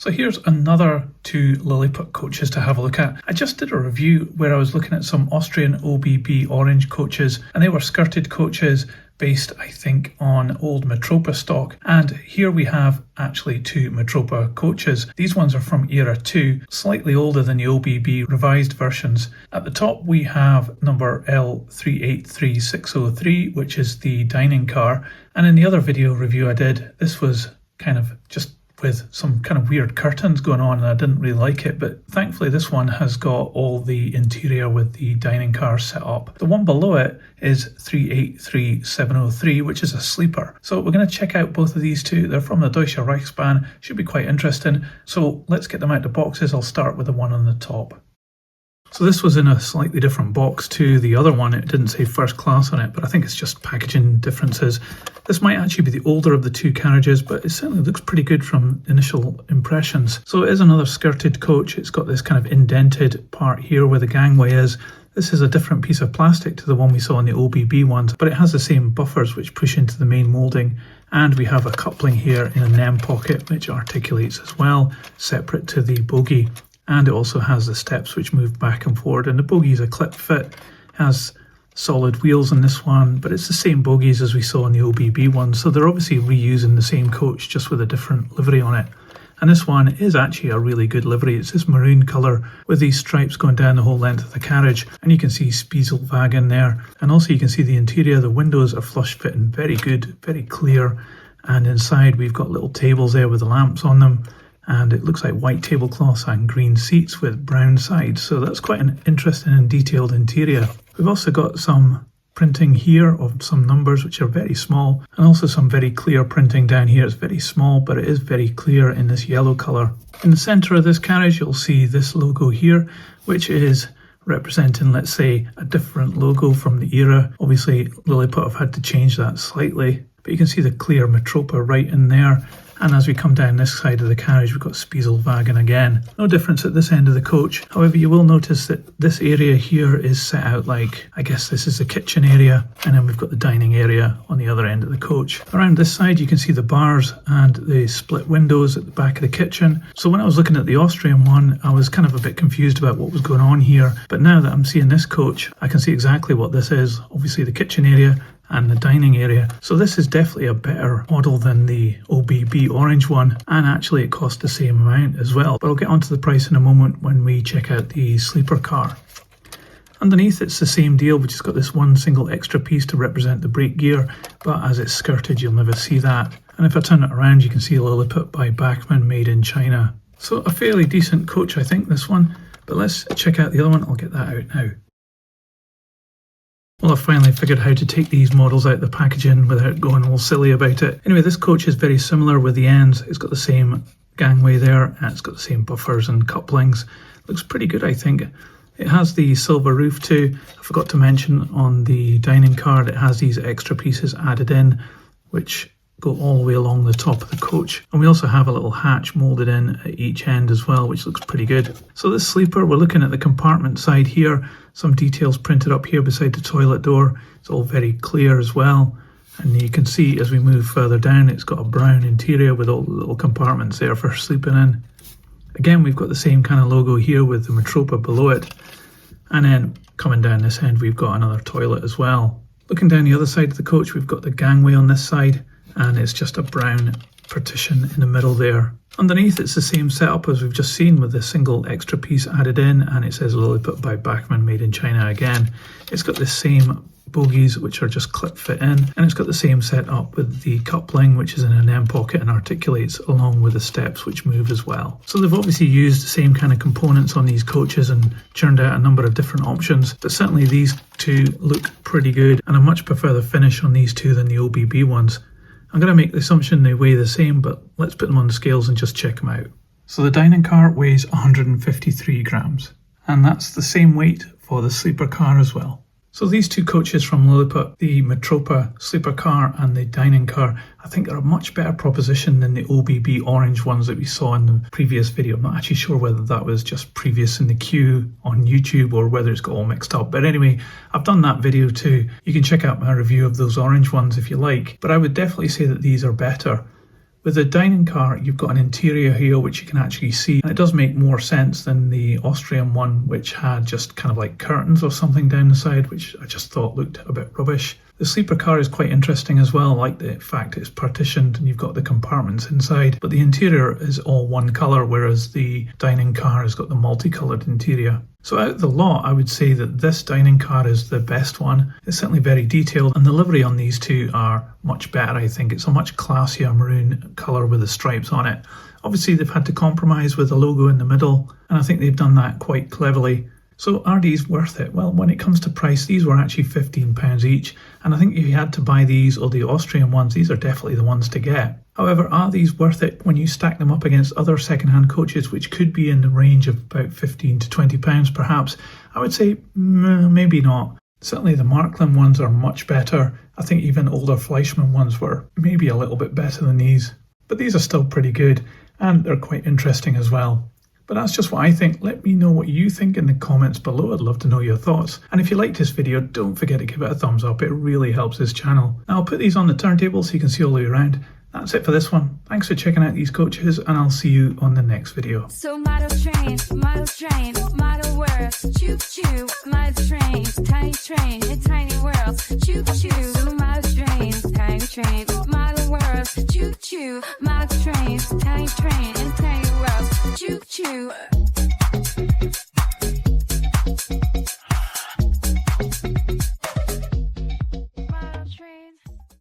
So here's another two Liliput coaches to have a look at. I just did a review where I was looking at some Austrian OBB orange coaches, and they were skirted coaches based, I think, on old Mitropa stock. And here we have actually two Mitropa coaches. These ones are from era 2, slightly older than the OBB revised versions. At the top we have number L383603, which is the dining car. And in the other video review I did, this was kind of just with some kind of weird curtains going on, and I didn't really like it, but thankfully this one has got all the interior with the dining car set up. The one below it is 383703, which is a sleeper. So we're going to check out both of these two. They're from the Deutsche Reichsbahn, should be quite interesting. So let's get them out of boxes. I'll start with the one on the top. So this was in a slightly different box to the other one. It didn't say first class on it, but I think it's just packaging differences. This might actually be the older of the two carriages, but it certainly looks pretty good from initial impressions. So it is another skirted coach. It's got this kind of indented part here where the gangway is. This is a different piece of plastic to the one we saw in the OBB ones, but it has the same buffers which push into the main moulding. And we have a coupling here in an M pocket which articulates as well, separate to the bogie. And it also has the steps which move back and forward, and the bogie is a clip fit, has solid wheels in this one, but it's the same bogies as we saw in the OBB one, so they're obviously reusing the same coach just with a different livery on it. And this one is actually a really good livery. It's this maroon colour with these stripes going down the whole length of the carriage, and you can see Spiegelwagen there, and also you can see the interior. The windows are flush fitting, very good, very clear, and inside we've got little tables there with the lamps on them. And it looks like white tablecloths and green seats with brown sides, so that's quite an interesting and detailed interior. We've also got some printing here of some numbers which are very small, and also some very clear printing down here. It's very small, but it is very clear in this yellow colour. In the centre of this carriage you'll see this logo here, which is representing, let's say, a different logo from the era. Obviously Liliput have had to change that slightly, but you can see the clear Mitropa right in there. And as we come down this side of the carriage, we've got Spiegelwagen again. No difference at this end of the coach. However, you will notice that this area here is set out like, I guess this is the kitchen area, and then we've got the dining area on the other end of the coach. Around this side, you can see the bars and the split windows at the back of the kitchen. So when I was looking at the Austrian one, I was kind of a bit confused about what was going on here. But now that I'm seeing this coach, I can see exactly what this is. Obviously the kitchen area and the dining area. So this is definitely a better model than the OBB orange one, and actually it cost the same amount as well. But I'll get onto the price in a moment when we check out the sleeper car. Underneath it's the same deal, we just got this one single extra piece to represent the brake gear, but as it's skirted you'll never see that. And if I turn it around you can see Liliput by Bachmann, made in China. So a fairly decent coach, I think, this one, but let's check out the other one. I'll get that out now. Well, I've finally figured how to take these models out of the packaging without going all silly about it. Anyway, this coach is very similar with the ends. It's got the same gangway there, and it's got the same buffers and couplings. Looks pretty good, I think. It has the silver roof too. I forgot to mention on the dining car, it has these extra pieces added in, which go all the way along the top of the coach. And we also have a little hatch moulded in at each end as well, which looks pretty good. So this sleeper, we're looking at the compartment side here. Some details printed up here beside the toilet door. It's all very clear as well. And you can see as we move further down, it's got a brown interior with all the little compartments there for sleeping in. Again, we've got the same kind of logo here with the Mitropa below it. And then coming down this end, we've got another toilet as well. Looking down the other side of the coach, we've got the gangway on this side, and it's just a brown partition in the middle there. Underneath it's the same setup as we've just seen with the single extra piece added in, and it says Liliput by Bachmann, made in China again. It's got the same bogies which are just clip fit in, and it's got the same setup with the coupling which is in an M pocket and articulates, along with the steps which move as well. So they've obviously used the same kind of components on these coaches and churned out a number of different options, but certainly these two look pretty good, and I much prefer the finish on these two than the OBB ones. I'm going to make the assumption they weigh the same, but let's put them on the scales and just check them out. So the dining car weighs 153 grams, and that's the same weight for the sleeper car as well. So these two coaches from Liliput, the Mitropa sleeper car and the dining car, I think are a much better proposition than the OBB orange ones that we saw in the previous video. I'm not actually sure whether that was just previous in the queue on YouTube or whether it's got all mixed up. But anyway, I've done that video too. You can check out my review of those orange ones if you like. But I would definitely say that these are better. With the dining car, you've got an interior here which you can actually see, and it does make more sense than the Austrian one, which had just kind of like curtains or something down the side, which I just thought looked a bit rubbish. The sleeper car is quite interesting as well, like the fact it's partitioned and you've got the compartments inside, but the interior is all one colour, whereas the dining car has got the multicoloured interior. So out of the lot, I would say that this dining car is the best one. It's certainly very detailed, and the livery on these two are much better, I think. It's a much classier maroon colour with the stripes on it. Obviously, they've had to compromise with the logo in the middle, and I think they've done that quite cleverly. So are these worth it? Well, when it comes to price, these were actually £15 each, and I think if you had to buy these or the Austrian ones, these are definitely the ones to get. However, are these worth it when you stack them up against other second-hand coaches, which could be in the range of about £15 to £20 perhaps? I would say maybe not. Certainly the Markland ones are much better. I think even older Fleischmann ones were maybe a little bit better than these. But these are still pretty good, and they're quite interesting as well. But that's just what I think. Let me know what you think in the comments below. I'd love to know your thoughts. And if you liked this video, don't forget to give it a thumbs up. It really helps this channel. Now, I'll put these on the turntable so you can see all the way around. That's it for this one. Thanks for checking out these coaches, and I'll see you on the next video. So model train, model worlds, choo choo, model trains, tiny train, in tiny worlds, choo choo, model trains, tiny train.